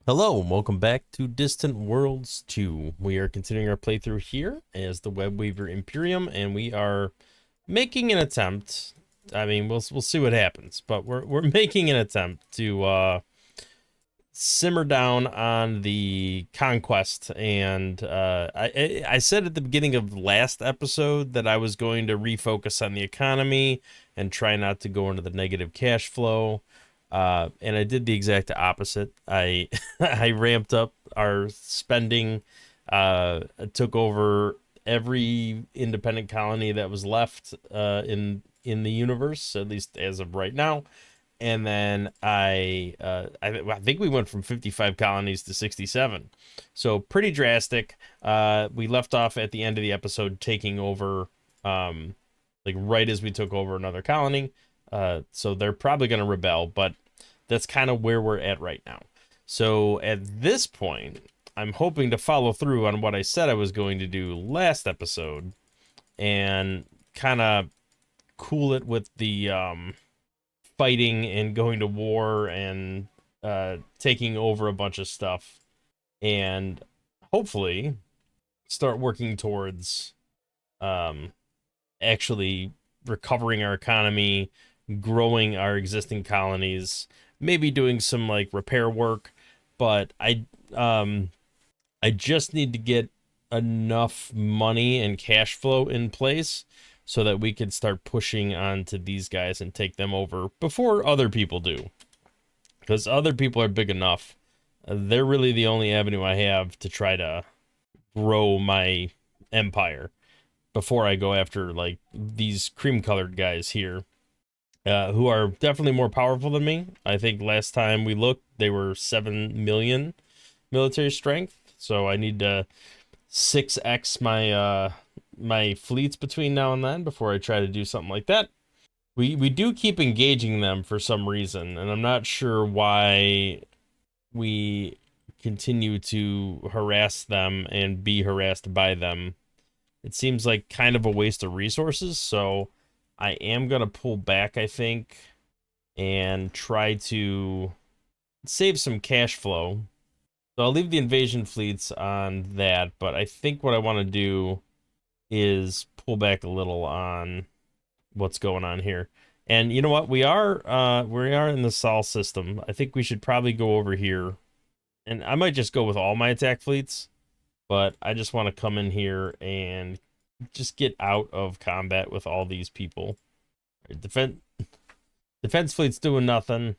Hello, and welcome back to Distant Worlds 2. We are continuing our playthrough here as the Web Weaver Imperium, and we are making an attempt. I mean, we'll see what happens, but we're making an attempt to simmer down on the conquest. And I said at the beginning of last episode that I was going to refocus on the economy and try not to go into the negative cash flow. And I did the exact opposite. I I ramped up our spending, took over every independent colony that was left in the universe, at least as of right now. And then I think we went from 55 colonies to 67, so pretty drastic. We left off at the end of the episode taking over, like right as we took over another colony. So they're probably going to rebel, but that's kind of where we're at right now. So at this point, I'm hoping to follow through on what I said I was going to do last episode and kind of cool it with the fighting and going to war and taking over a bunch of stuff, and hopefully start working towards um, actually recovering our economy, growing our existing colonies, maybe doing some like repair work. But I just need to get enough money and cash flow in place so that we can start pushing on to these guys and take them over before other people do. Because other people are big enough. They're really the only avenue I have to try to grow my empire before I go after like these cream colored guys here, who are definitely more powerful than me. I think last time we looked, they were 7 million military strength. So I need to 6x my fleets between now and then before I try to do something like that. We do keep engaging them for some reason, and I'm not sure why we continue to harass them and be harassed by them. It seems like kind of a waste of resources, so I am gonna pull back, I think, and try to save some cash flow. So I'll leave the invasion fleets on that, but I think what I want to do is pull back a little on what's going on here. And you know what? We are in the Sol system. I think we should probably go over here. And I might just go with all my attack fleets, but I just want to come in here and just get out of combat with all these people. Defense fleet's doing nothing.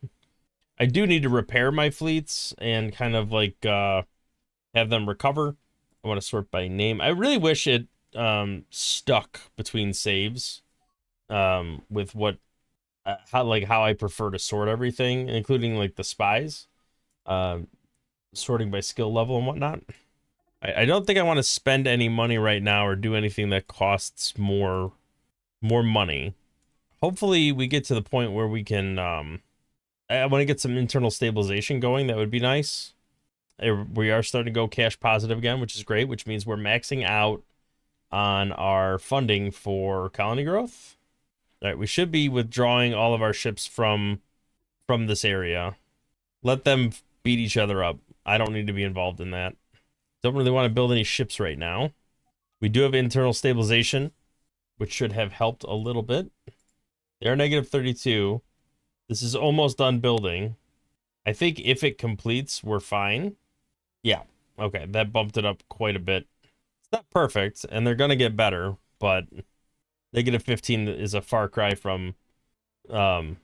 I do need to repair my fleets and kind of like have them recover. I want to sort by name. I really wish it stuck between saves, with what how I prefer to sort everything, including like the spies, um, sorting by skill level and whatnot. I don't think I want to spend any money right now or do anything that costs more money. Hopefully, we get to the point where we can. I want to get some internal stabilization going. That would be nice. We are starting to go cash positive again, which is great, which means we're maxing out on our funding for colony growth. All right, we should be withdrawing all of our ships from this area. Let them beat each other up. I don't need to be involved in that. Don't really want to build any ships right now. We do have internal stabilization, which should have helped a little bit. They're negative 32. This is almost done building. I think if it completes, we're fine. Yeah. Okay, that bumped it up quite a bit. It's not perfect, and they're gonna get better, but negative 15 is a far cry from um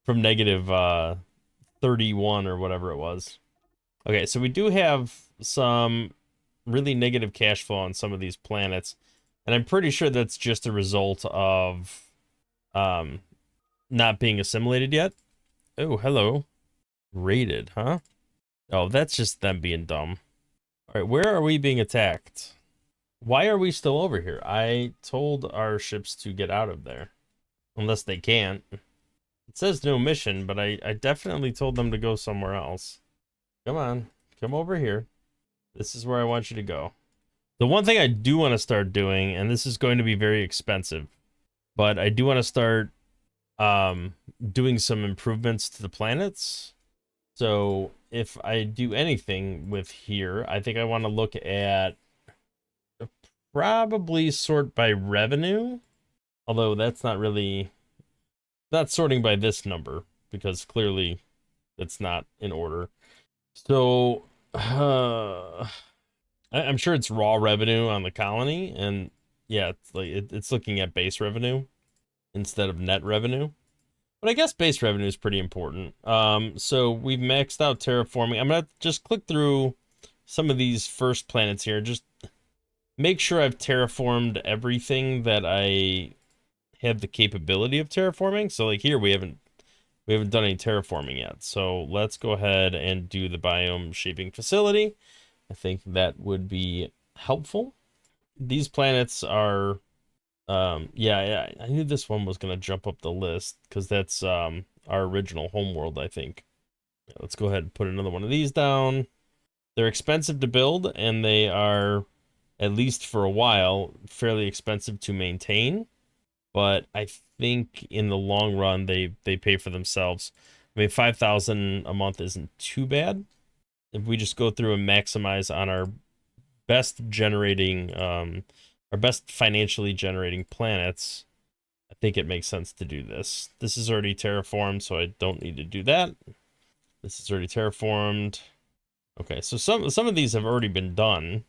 from negative 31 or whatever it was. Okay, so we do have some really negative cash flow on some of these planets, and I'm pretty sure that's just a result of um not being assimilated yet. Oh, hello. Raided, huh? Oh, that's just them being dumb. All right, where are we being attacked? Why are we still over here? I told our ships to get out of there. Unless they can't. It says no mission, but I definitely told them to go somewhere else. Come on. Come over here. This is where I want you to go. The one thing I do want to start doing, and this is going to be very expensive, but I do want to start doing some improvements to the planets. So if I do anything with here, I think I want to look at probably sort by revenue. Although that's not really, not sorting by this number because clearly it's not in order. So I'm sure it's raw revenue on the colony, and yeah, it's like it's looking at base revenue instead of net revenue. But I guess base revenue is pretty important. So we've maxed out terraforming. I'm gonna just click through some of these first planets here. Just make sure I've terraformed everything that I have the capability of terraforming. So like here we haven't done any terraforming yet. So let's go ahead and do the biome shaping facility. I think that would be helpful. These planets are yeah, I knew this one was gonna jump up the list because that's our original homeworld, I think. Yeah, let's go ahead and put another one of these down. They're expensive to build, and they are, at least for a while, fairly expensive to maintain. But I think in the long run, they pay for themselves. I mean, 5,000 a month isn't too bad. If we just go through and maximize on our best generating, our best financially generating planets, I think it makes sense to do this. This is already terraformed, so I don't need to do that. This is already terraformed. Okay, so some of these have already been done.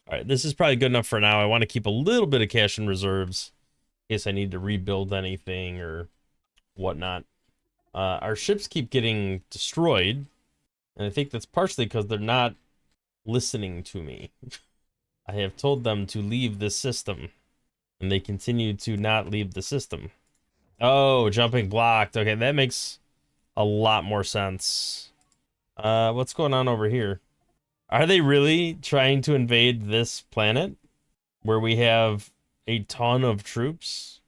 All right, this is probably good enough for now. I want to keep a little bit of cash in reserves in case I need to rebuild anything or whatnot. Our ships keep getting destroyed, and I think that's partially because they're not listening to me. I have told them to leave this system, and they continue to not leave the system. Oh, jumping blocked. Okay, that makes a lot more sense. What's going on over here? Are they really trying to invade this planet where we have a ton of troops?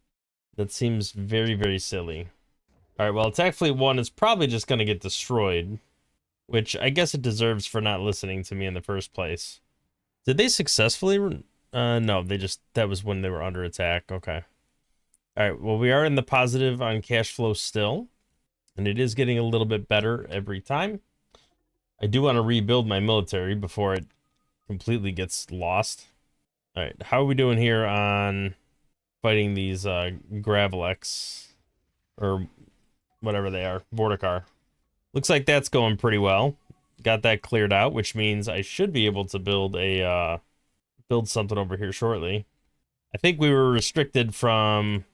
That seems very, very silly. All right, well, Attack Fleet 1 is probably just going to get destroyed, which I guess it deserves for not listening to me in the first place. Did they successfully? No, that was when they were under attack. Okay. All right, well, we are in the positive on cash flow still, and it is getting a little bit better every time. I do want to rebuild my military before it completely gets lost. All right, how are we doing here on fighting these Gravelex, or whatever they are, Vorticar? Looks like that's going pretty well. Got that cleared out, which means I should be able to build a build something over here shortly. I think we were restricted from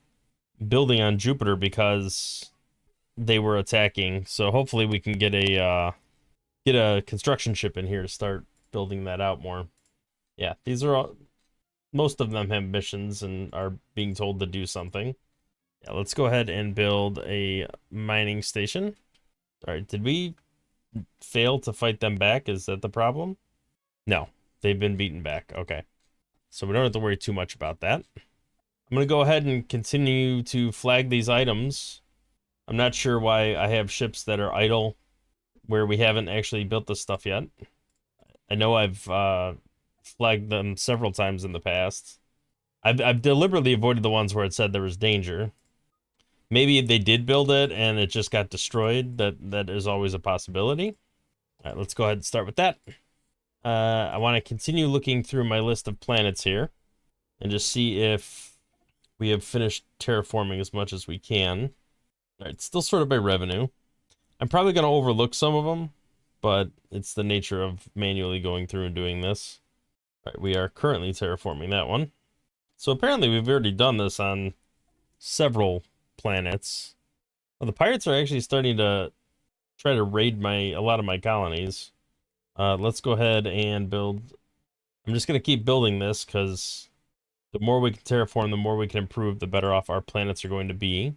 building on Jupiter because they were attacking. So hopefully we can get a construction ship in here to start building that out more. Yeah, these are all, most of them have missions and are being told to do something. Yeah, let's go ahead and build a mining station. All right, did we fail to fight them back? Is that the problem? No, they've been beaten back. Okay, so we don't have to worry too much about that. I'm gonna go ahead and continue to flag these items. I'm not sure why I have ships that are idle where we haven't actually built this stuff yet. I know I've flagged them several times in the past. I've deliberately avoided the ones where it said there was danger. Maybe they did build it and it just got destroyed. That is always a possibility. All right, let's go ahead and start with that. I want to continue looking through my list of planets here and just see if we have finished terraforming as much as we can. All right, still sorted by revenue. I'm probably going to overlook some of them, but it's the nature of manually going through and doing this. All right, we are currently terraforming that one. So apparently we've already done this on several planets. Well, the pirates are actually starting to try to raid a lot of my colonies. Let's go ahead and build. I'm just going to keep building this because the more we can terraform, the more we can improve, the better off our planets are going to be.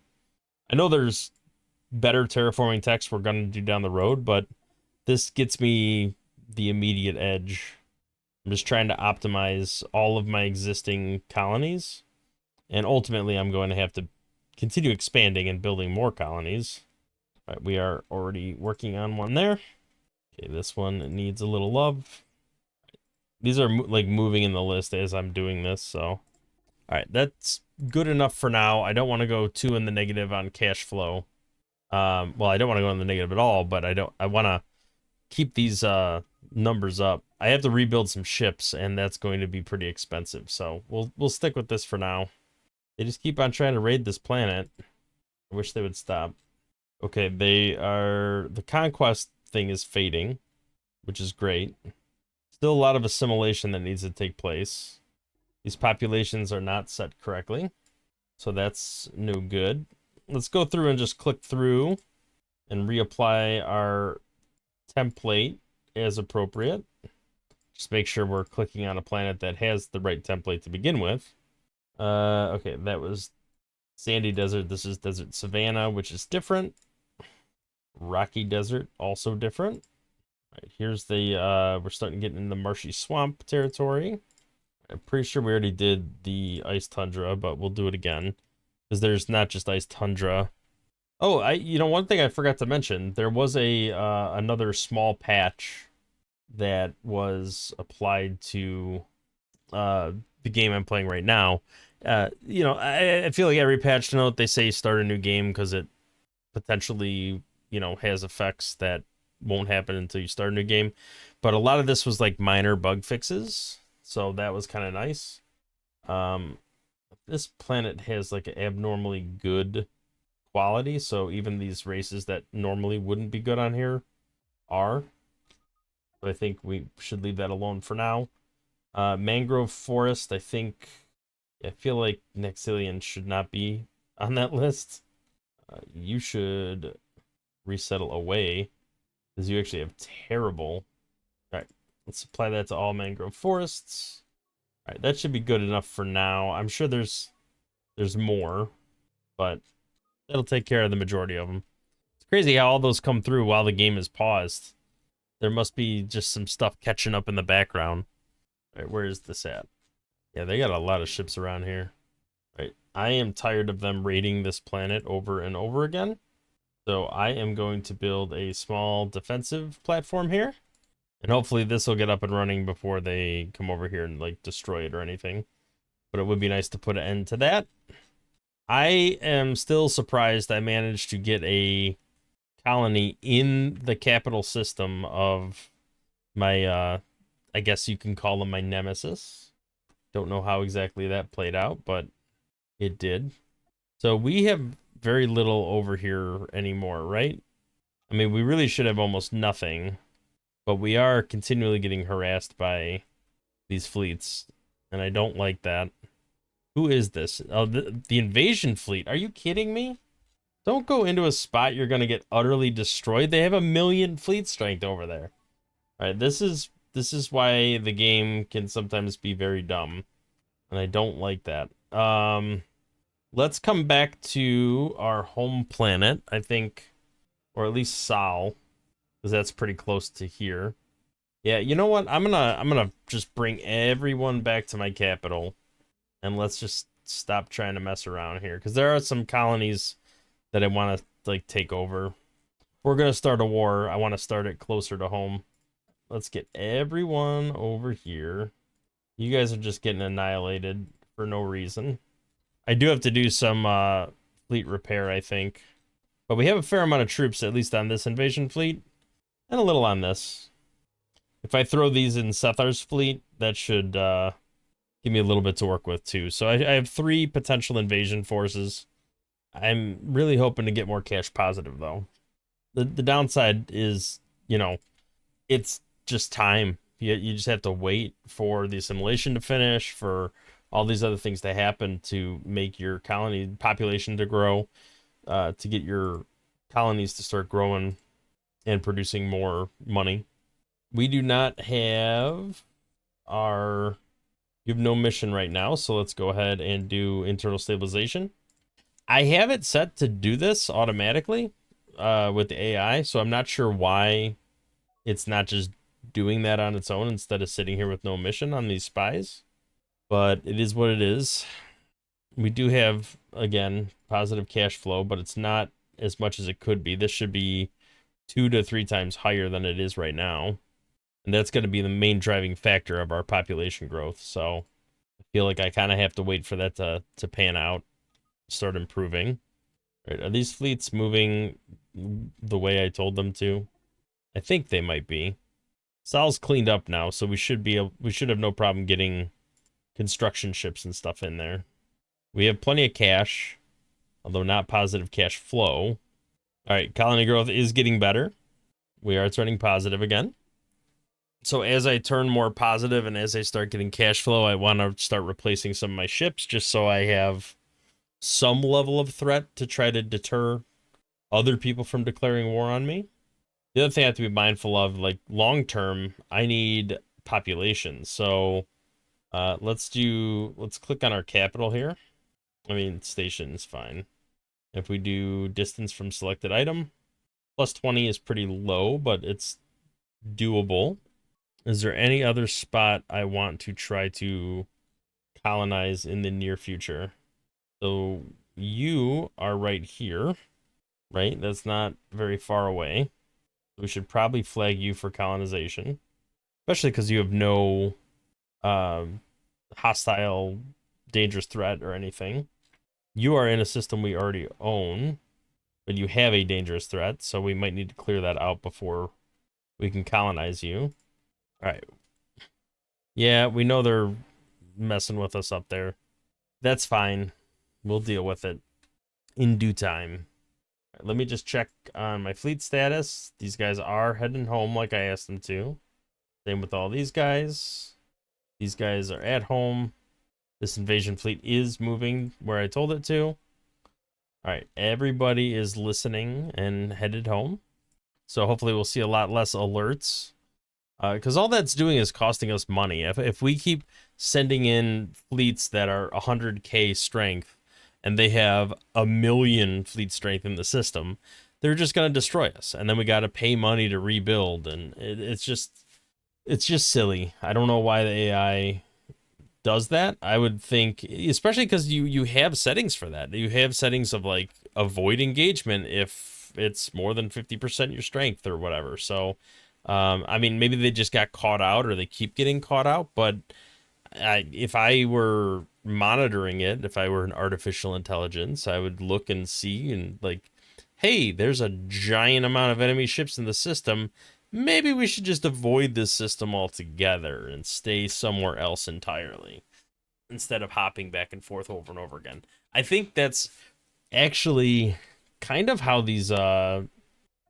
I know there's better terraforming techs we're going to do down the road, but this gets me the immediate edge. I'm just trying to optimize all of my existing colonies, and ultimately I'm going to have to continue expanding and building more colonies. All right, we are already working on one there. Okay, this one needs a little love. These are like moving in the list as I'm doing this, so all right, that's good enough for now. I don't want to go too in the negative on cash flow. Well, I don't want to go in the negative at all, but I want to keep these numbers up. I have to rebuild some ships, and that's going to be pretty expensive. So we'll stick with this for now. They just keep on trying to raid this planet. I wish they would stop. Okay, the conquest thing is fading, which is great. Still a lot of assimilation that needs to take place. These populations are not set correctly, so that's no good. Let's go through and just click through and reapply our template as appropriate. Just make sure we're clicking on a planet that has the right template to begin with. Okay, that was sandy desert. This is desert savanna, which is different. Rocky desert, also different. All right, here's the, we're starting to get in the marshy swamp territory. I'm pretty sure we already did the ice tundra, but we'll do it again. Because there's not just ice tundra. Oh, one thing I forgot to mention, there was another small patch that was applied to the game I'm playing right now. I feel like every patch note they say start a new game because it potentially, has effects that won't happen until you start a new game. But a lot of this was like minor bug fixes, so that was kind of nice. This planet has like an abnormally good quality, so even these races that normally wouldn't be good on here are. But I think we should leave that alone for now. Mangrove forest, I feel like Nexilian should not be on that list. You should resettle away, because you actually have terrible. All right, let's apply that to all mangrove forests. All right, that should be good enough for now. I'm sure there's more, but that'll take care of the majority of them. It's crazy how all those come through while the game is paused. There must be just some stuff catching up in the background. All right, where is this at? Yeah, they got a lot of ships around here. All right, I am tired of them raiding this planet over and over again. So I am going to build a small defensive platform here. And hopefully this will get up and running before they come over here and like destroy it or anything. But it would be nice to put an end to that. I am still surprised I managed to get a colony in the capital system of my, I guess you can call them my nemesis. Don't know how exactly that played out, but it did. So we have very little over here anymore, right? I mean, we really should have almost nothing, but we are continually getting harassed by these fleets, and I don't like that. Who is this? Oh, the invasion fleet. Are you kidding me? Don't go into a spot you're going to get utterly destroyed. They have 1,000,000 fleet strength over there. All right, this is why the game can sometimes be very dumb, and I don't like that. Let's come back to our home planet, I think, or at least Sal, because that's pretty close to here. Yeah, you know what? I'm gonna just bring everyone back to my capital, and let's just stop trying to mess around here, because there are some colonies that I want to like take over. If we're gonna start a war, I want to start it closer to home. Let's get everyone over here. You guys are just getting annihilated for no reason. I do have to do some fleet repair, I think. But we have a fair amount of troops, at least on this invasion fleet, and a little on this. If I throw these in Sethar's fleet, that should give me a little bit to work with, too. So I have 3 potential invasion forces. I'm really hoping to get more cash positive, though. The downside is, it's just time. You just have to wait for the assimilation to finish, for all these other things to happen to make your colony population to grow, to get your colonies to start growing and producing more money. We do not have you have no mission right now, so let's go ahead and do internal stabilization. I have it set to do this automatically with the AI, so I'm not sure why it's not just doing that on its own instead of sitting here with no mission on these spies. But it is what it is. We do have, again, positive cash flow, but it's not as much as it could be. This should be 2 to 3 times higher than it is right now. And that's going to be the main driving factor of our population growth. So I feel like I kind of have to wait for that to pan out, start improving. Right, are these fleets moving the way I told them to? I think they might be. Sal's cleaned up now, so we should have no problem getting construction ships and stuff in there. We have plenty of cash, although not positive cash flow. All right, colony growth is getting better. We are turning positive again. So as I turn more positive and as I start getting cash flow, I want to start replacing some of my ships just so I have some level of threat to try to deter other people from declaring war on me. The other thing I have to be mindful of, like long term, I need population. So let's click on our capital here. I mean, station is fine. If we do distance from selected item, plus 20 is pretty low, but it's doable. Is there any other spot I want to try to colonize in the near future? So you are right here, right? That's not very far away. We should probably flag you for colonization, especially because you have no hostile, dangerous threat or anything. You are in a system we already own, but you have a dangerous threat, so we might need to clear that out before we can colonize you. All right. Yeah, we know they're messing with us up there. That's fine. We'll deal with it in due time. Right, let me just check on my fleet status. These guys are heading home like I asked them to. Same with all these guys. These guys are at home. This invasion fleet is moving where I told it to. All right, everybody is listening and headed home. So hopefully we'll see a lot less alerts. Because all that's doing is costing us money. If we keep sending in fleets that are 100k strength and they have 1 million fleet strength in the system, they're just going to destroy us. And then we got to pay money to rebuild. And it's just silly. I don't know why the AI does that. I would think, especially because you have settings for that. You have settings of like avoid engagement if it's more than 50% your strength or whatever. So I mean, maybe they just got caught out or they keep getting caught out, but if I were monitoring it, if I were an artificial intelligence, I would look and see and like, hey, there's a giant amount of enemy ships in the system. Maybe we should just avoid this system altogether and stay somewhere else entirely instead of hopping back and forth over and over again. I think that's actually kind of how these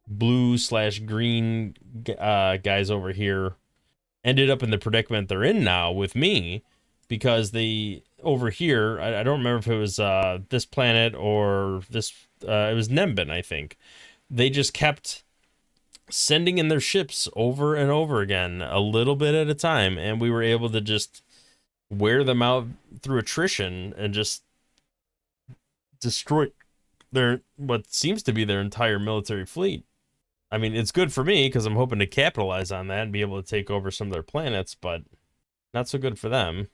blue/green guys over here ended up in the predicament they're in now with me, because they over here, I don't remember if it was this planet or this, it was Nembin, I think. They just kept sending in their ships over and over again, a little bit at a time, and we were able to just wear them out through attrition and just destroy their what seems to be their entire military fleet. I mean, it's good for me because I'm hoping to capitalize on that and be able to take over some of their planets, but not so good for them.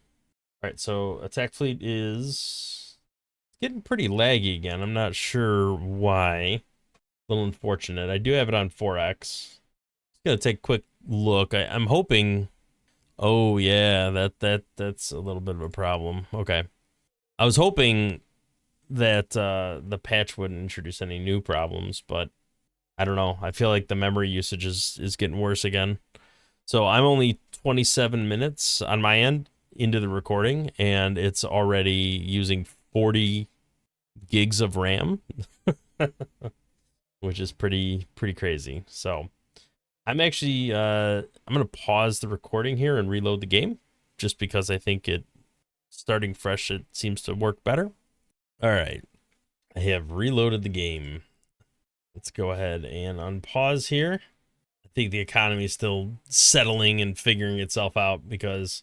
All right, so attack fleet is getting pretty laggy again. I'm not sure why. A little unfortunate. I do have it on 4x. Just gonna take a quick look. I'm hoping. Oh yeah, that's a little bit of a problem. Okay, I was hoping that the patch wouldn't introduce any new problems, but I don't know. I feel like the memory usage is getting worse again. So I'm only 27 minutes on my end into the recording, and it's already using 40 gigs of RAM, which is pretty crazy. So I'm actually I'm gonna pause the recording here and reload the game, just because I think it starting fresh, it seems to work better. All right, I have reloaded the game. Let's go ahead and unpause here. I think the economy is still settling and figuring itself out, because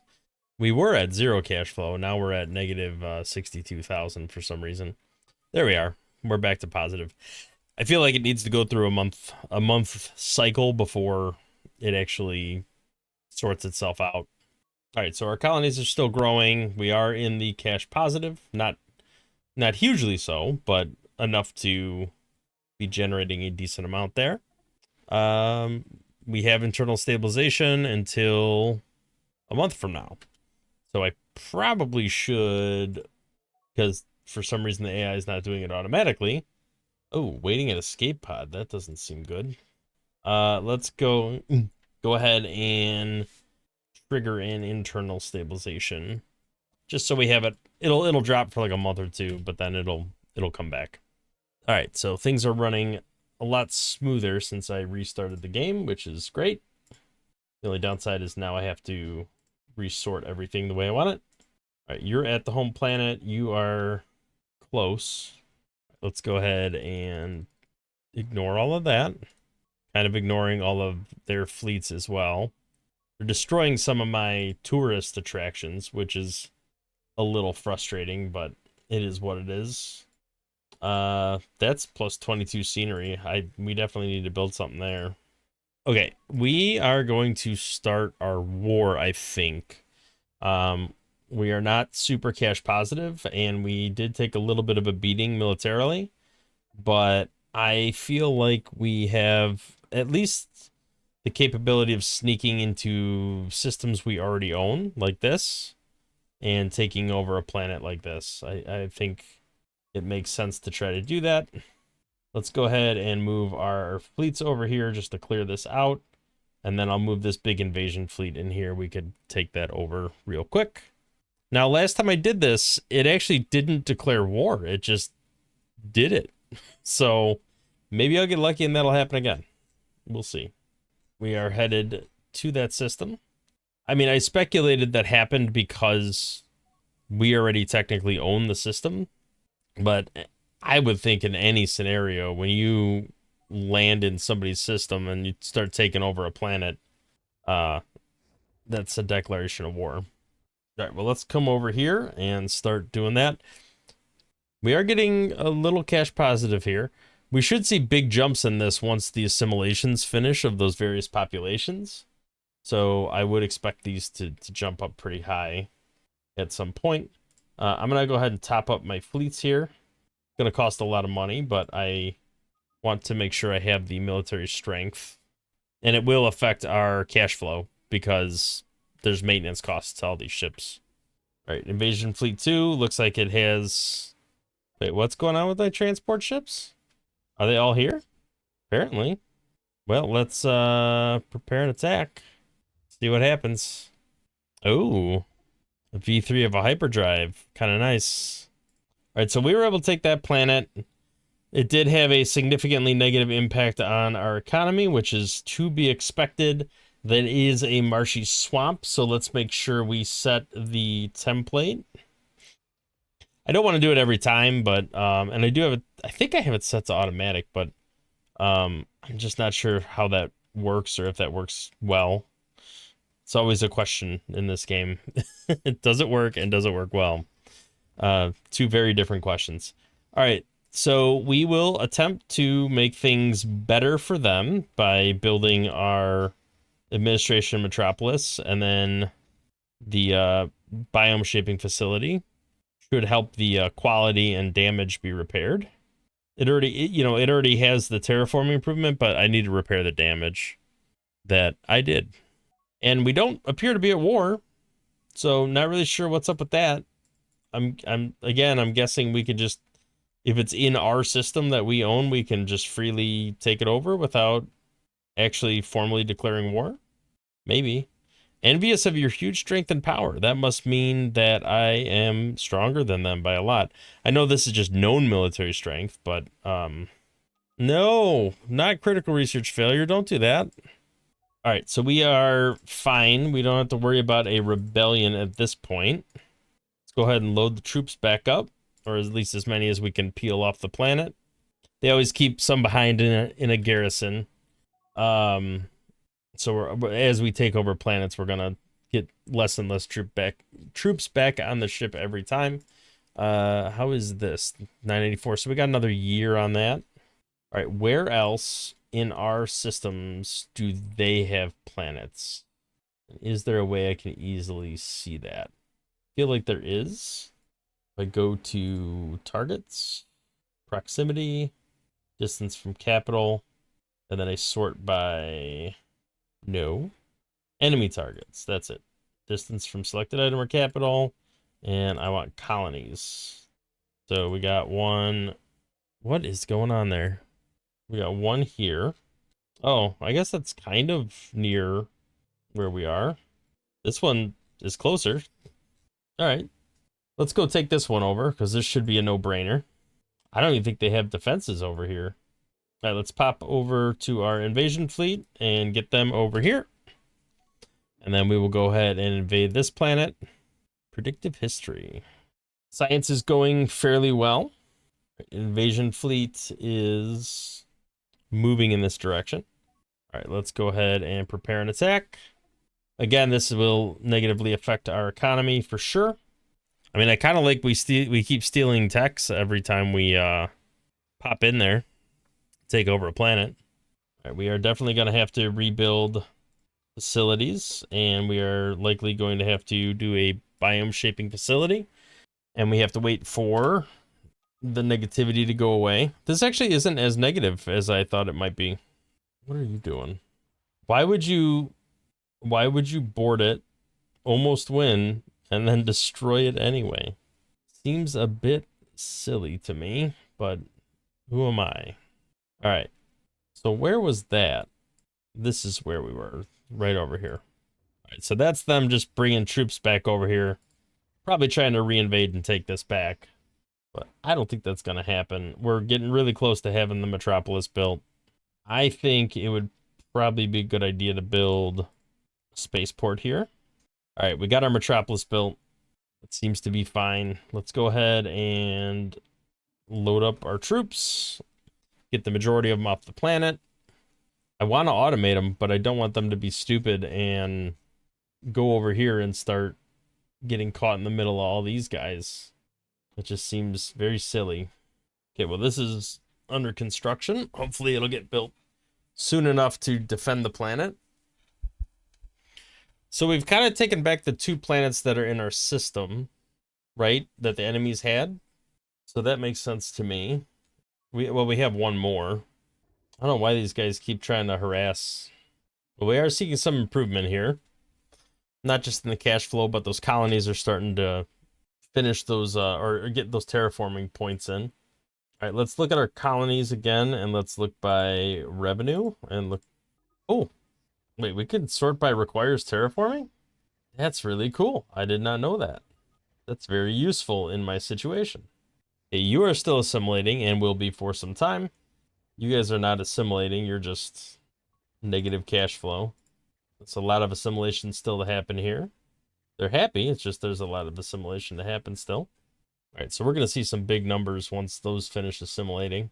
we were at 0 cash flow. Now we're at negative 62,000 for some reason. There we are. We're back to positive. I feel like it needs to go through a month cycle before it actually sorts itself out. All right, so our colonies are still growing. We are in the cash positive, not hugely so, but enough to be generating a decent amount there. We have internal stabilization until a month from now. So I probably should, because for some reason the AI is not doing it automatically. Oh, waiting at escape pod. That doesn't seem good. Let's go ahead and trigger in internal stabilization. Just so we have it. It'll drop for like a month or two, but then it'll come back. All right, so things are running a lot smoother since I restarted the game, which is great. The only downside is now I have to resort everything the way I want it. All right, you're at the home planet. You are close. Let's go ahead and ignore all of that. Kind of ignoring all of their fleets as well. They're destroying some of my tourist attractions, which is a little frustrating, but it is what it is. That's plus 22 scenery. We definitely need to build something there. Okay, we are going to start our war, I think. We are not super cash positive, and we did take a little bit of a beating militarily, but I feel like we have at least the capability of sneaking into systems we already own, like this, and taking over a planet like this. I think it makes sense to try to do that. Let's go ahead and move our fleets over here just to clear this out. And then I'll move this big invasion fleet in here. We could take that over real quick. Now, last time I did this, it actually didn't declare war. It just did it. So maybe I'll get lucky and that'll happen again. We'll see. We are headed to that system. I mean, I speculated that happened because we already technically own the system. But I would think in any scenario, when you land in somebody's system and you start taking over a planet, that's a declaration of war. All right, well, let's come over here and start doing that. We are getting a little cash positive here. We should see big jumps in this once the assimilations finish of those various populations. So I would expect these to jump up pretty high at some point. I'm going to go ahead and top up my fleets here. It's going to cost a lot of money, but I want to make sure I have the military strength. And it will affect our cash flow because there's maintenance costs to all these ships. All right, Invasion Fleet 2 looks like it has... Wait, what's going on with my transport ships? Are they all here? Apparently. Well, let's prepare an attack. See what happens. Oh, a V3 of a hyperdrive. Kind of nice. All right, so we were able to take that planet. It did have a significantly negative impact on our economy, which is to be expected. That is a marshy swamp, so let's make sure we set the template. I don't want to do it every time, but and I do have it. I think I have it set to automatic, but I'm just not sure how that works or if that works well. It's always a question in this game. Does it work and does it work well? Two very different questions. All right, so we will attempt to make things better for them by building our administration metropolis, and then the biome shaping facility should help the quality and damage be repaired. It already has the terraforming improvement, but I need to repair the damage that I did. And we don't appear to be at war, so not really sure what's up with that. I'm guessing we can just, if it's in our system that we own, we can just freely take it over without actually formally declaring war. Maybe. Envious of your huge strength and power. That must mean that I am stronger than them by a lot. I know this is just known military strength, but no, not critical research failure. Don't do that. All right, so we are fine. We don't have to worry about a rebellion at this point. Let's go ahead and load the troops back up, or at least as many as we can peel off the planet. They always keep some behind in a garrison. So as we take over planets, we're gonna get less and less troops back on the ship every time. How is this? 984. So we got another year on that. All right, where else in our systems do they have planets? Is there a way I can easily see that? I feel like there is. If I go to targets, proximity, distance from capital, and then I sort by no enemy targets. That's it. Distance from selected item or capital, and I want colonies. So we got one. What is going on there? We got one here. Oh, I guess that's kind of near where we are. This one is closer. All right. Let's go take this one over because this should be a no-brainer. I don't even think they have defenses over here. All right, let's pop over to our invasion fleet and get them over here. And then we will go ahead and invade this planet. Predictive history. Science is going fairly well. Invasion fleet is moving in this direction. All right, let's go ahead and prepare an attack. Again, this will negatively affect our economy for sure. I mean, I kind of like we keep stealing techs every time we pop in there, take over a planet. All right, we are definitely going to have to rebuild facilities, and we are likely going to have to do a biome shaping facility, and we have to wait for the negativity to go away. This actually isn't as negative as I thought it might be. What are you doing? Why would you board it, almost win, and then destroy it anyway? Seems a bit silly to me, but who am I? All right. So where was that? This is where we were, right over here. All right, so that's them just bringing troops back over here. Probably trying to reinvade and take this back. But I don't think that's going to happen. We're getting really close to having the metropolis built. I think it would probably be a good idea to build a spaceport here. All right, we got our metropolis built. It seems to be fine. Let's go ahead and load up our troops. Get the majority of them off the planet. I want to automate them, but I don't want them to be stupid and go over here and start getting caught in the middle of all these guys. It just seems very silly. Okay, well, this is under construction. Hopefully it'll get built soon enough to defend the planet. So we've kind of taken back the 2 planets that are in our system, right? That the enemies had. So that makes sense to me. We have 1 more. I don't know why these guys keep trying to harass. But we are seeing some improvement here. Not just in the cash flow, but those colonies are starting to finish those or get those terraforming points in. All right, let's look at our colonies again, and let's look by revenue and look. Oh, wait, we could sort by requires terraforming? That's really cool. I did not know that. That's very useful in my situation. Okay, you are still assimilating and will be for some time. You guys are not assimilating, you're just negative cash flow. It's a lot of assimilation still to happen here. They're happy, it's just there's a lot of assimilation to happen still. All right, so we're going to see some big numbers once those finish assimilating.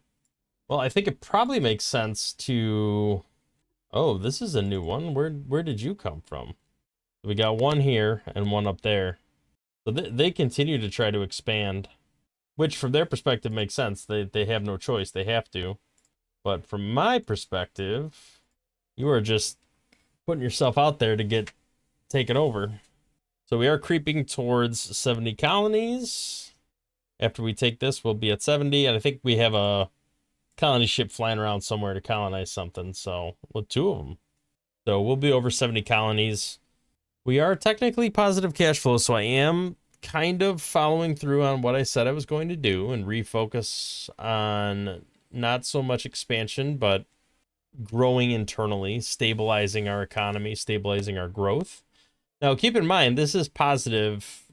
Well, I think it probably makes sense to... Oh, this is a new one. Where did you come from? We got 1 here and 1 up there. So they continue to try to expand, which from their perspective makes sense. They have no choice. They have to. But from my perspective, you are just putting yourself out there to get taken over. So we are creeping towards 70 colonies. After we take this, we'll be at 70. And I think we have a colony ship flying around somewhere to colonize something. So, well, 2 of them. So we'll be over 70 colonies. We are technically positive cash flow, so I am kind of following through on what I said I was going to do and refocus on not so much expansion, but growing internally, stabilizing our economy, stabilizing our growth. Now, keep in mind, this is positive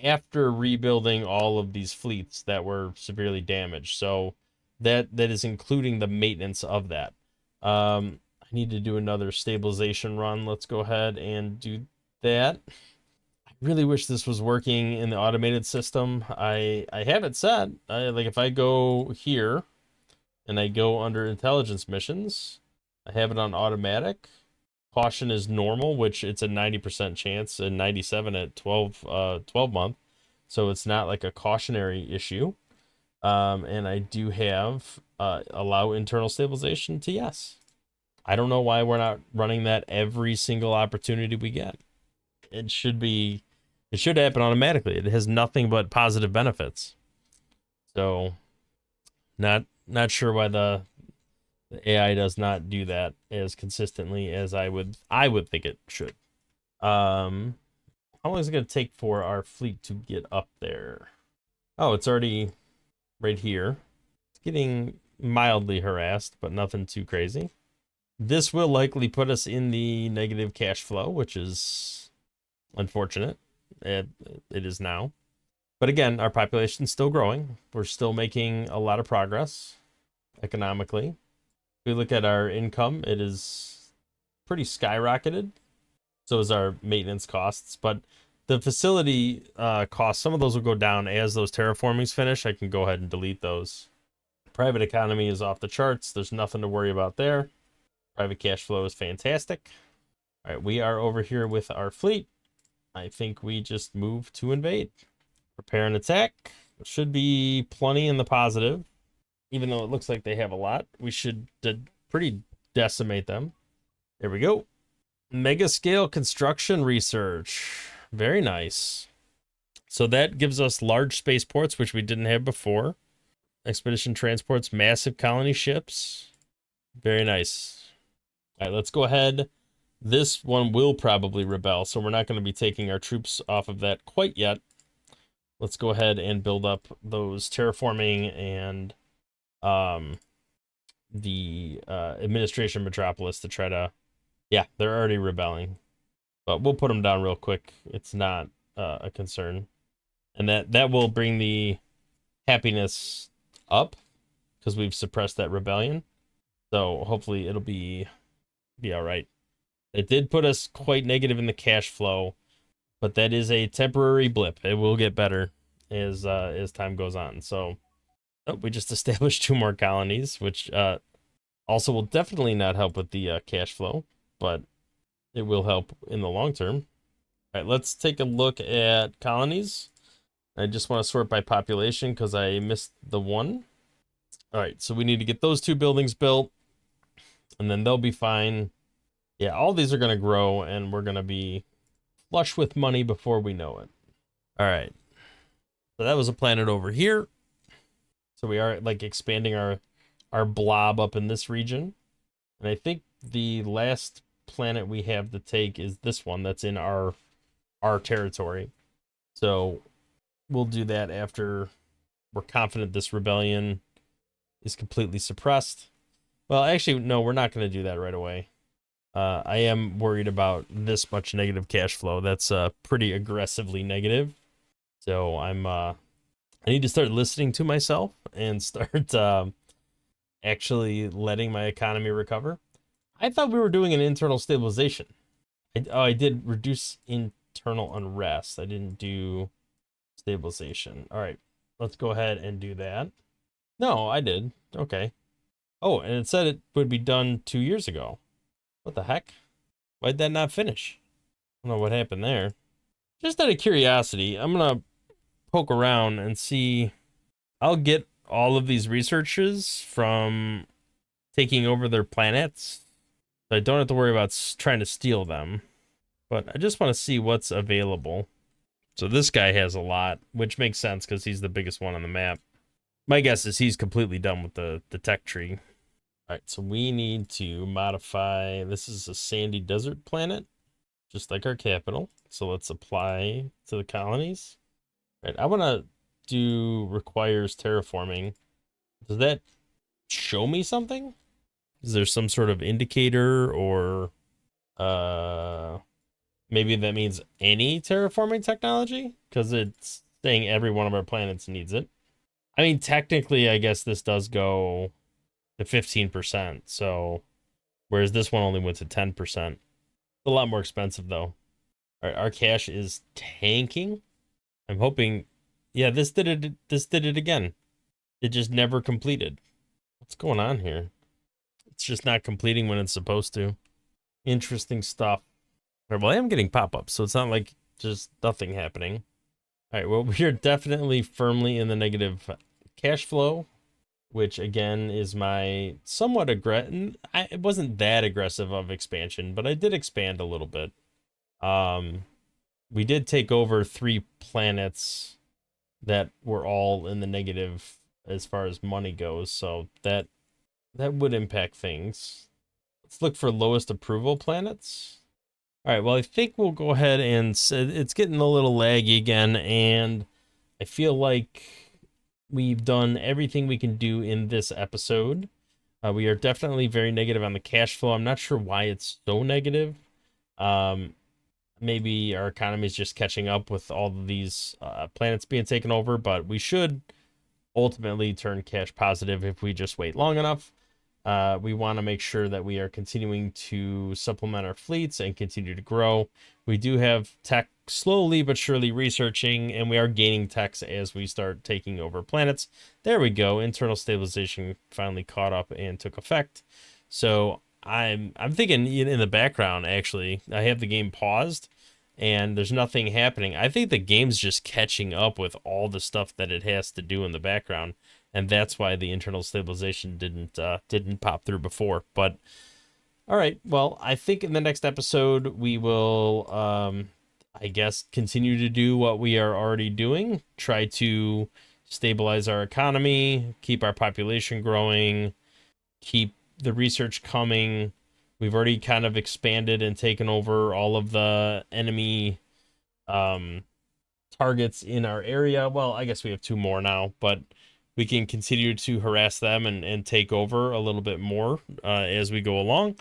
after rebuilding all of these fleets that were severely damaged. So that is including the maintenance of that. I need to do another stabilization run. Let's go ahead and do that. I really wish this was working in the automated system. I have it set. Like if I go here and I go under intelligence missions, I have it on automatic. Caution is normal, which it's a 90% chance, and 97 at 12 month. So it's not like a cautionary issue. And I do have allow internal stabilization to yes. I don't know why we're not running that every single opportunity we get. It should happen automatically. It has nothing but positive benefits. So not sure why the AI does not do that as consistently as I would think it should. How long is it going to take for our fleet to get up there? Oh, it's already right here. It's getting mildly harassed, but nothing too crazy. This will likely put us in the negative cash flow, which is unfortunate. It is now. But again, our population's still growing. We're still making a lot of progress economically. If we look at our income, it is pretty skyrocketed. So is our maintenance costs. But the facility costs, some of those will go down as those terraformings finish. I can go ahead and delete those. Private economy is off the charts. There's nothing to worry about there. Private cash flow is fantastic. All right, we are over here with our fleet. I think we just move to invade. Prepare an attack. Should be plenty in the positive. Even though it looks like they have a lot, we should pretty decimate them. There we go. Mega scale construction research. Very nice. So that gives us large spaceports, which we didn't have before. Expedition transports, massive colony ships. Very nice. All right, let's go ahead. This one will probably rebel, so we're not going to be taking our troops off of that quite yet. Let's go ahead and build up those terraforming and the administration metropolis to try to... Yeah, they're already rebelling. But we'll put them down real quick. It's not a concern. And that will bring the happiness up because we've suppressed that rebellion. So hopefully it'll be all right. It did put us quite negative in the cash flow, but that is a temporary blip. It will get better as time goes on. So we just established 2 more colonies, which also will definitely not help with the cash flow, but it will help in the long term. All right, let's take a look at colonies. I just want to sort by population because I missed the one. All right, so we need to get those 2 buildings built, and then they'll be fine. Yeah, all these are going to grow, and we're going to be flush with money before we know it. All right. So that was a planet over here. So we are like expanding our blob up in this region. And I think the last planet we have to take is this one that's in our territory. So we'll do that after we're confident this rebellion is completely suppressed. Well, actually, no, we're not going to do that right away. I am worried about this much negative cash flow. That's pretty aggressively negative. So I need to start listening to myself and start actually letting my economy recover. I thought we were doing an internal stabilization. I did reduce internal unrest. I didn't do stabilization. All right, let's go ahead and do that. No, I did. Okay. Oh, and it said it would be done 2 years ago. What the heck? Why'd that not finish? I don't know what happened there. Just out of curiosity, I'm gonna poke around and see. I'll get all of these researchers from taking over their planets. So I don't have to worry about trying to steal them. But I just want to see what's available. So this guy has a lot, which makes sense because he's the biggest one on the map. My guess is he's completely done with the tech tree. All right, so we need to modify. This is a sandy desert planet, just like our capital. So let's apply to the colonies. All right, I want to do requires terraforming. Does that show me something? Is there some sort of indicator or maybe that means any terraforming technology? Because it's saying every one of our planets needs it. I mean, technically, I guess this does go to 15%. So, whereas this one only went to 10%. It's a lot more expensive, though. All right, our cash is tanking. I'm hoping... Yeah, this did it again. It just never completed. What's going on here? It's just not completing when it's supposed to. Interesting stuff. All right, well, I am getting pop-ups, so it's not like just nothing happening. All right, well, we are definitely firmly in the negative cash flow, which again is my somewhat aggressive. It wasn't that aggressive of expansion, but I did expand a little bit. We did take over 3 planets that were all in the negative as far as money goes, so that would impact things. Let's look for lowest approval planets. All right, well, I think we'll go ahead and it's getting a little laggy again, and I feel like we've done everything we can do in this episode. We are definitely very negative on the cash flow. I'm not sure why it's so negative. Um, Maybe our economy is just catching up with all of these planets being taken over, but we should ultimately turn cash positive if we just wait long enough. We want to make sure that we are continuing to supplement our fleets and continue to grow. We do have tech slowly but surely researching, and we are gaining techs as we start taking over planets. There we go. Internal stabilization finally caught up and took effect. So I'm thinking in the background, actually, I have the game paused and there's nothing happening. I think the game's just catching up with all the stuff that it has to do in the background, and that's why the internal stabilization didn't pop through before. But all right, well, I think in the next episode we will I guess continue to do what we are already doing, try to stabilize our economy, keep our population growing, keep the research coming. We've already kind of expanded and taken over all of the enemy um, targets in our area. Well, I guess we have two more now, but we can continue to harass them and take over a little bit more as we go along.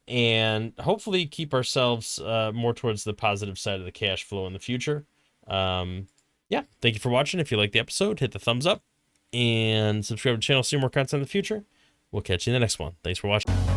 And hopefully keep ourselves more towards the positive side of the cash flow in the future. Yeah, thank you for watching. If you liked the episode, hit the thumbs up and subscribe to the channel to see more content in the future. We'll catch you in the next one. Thanks for watching.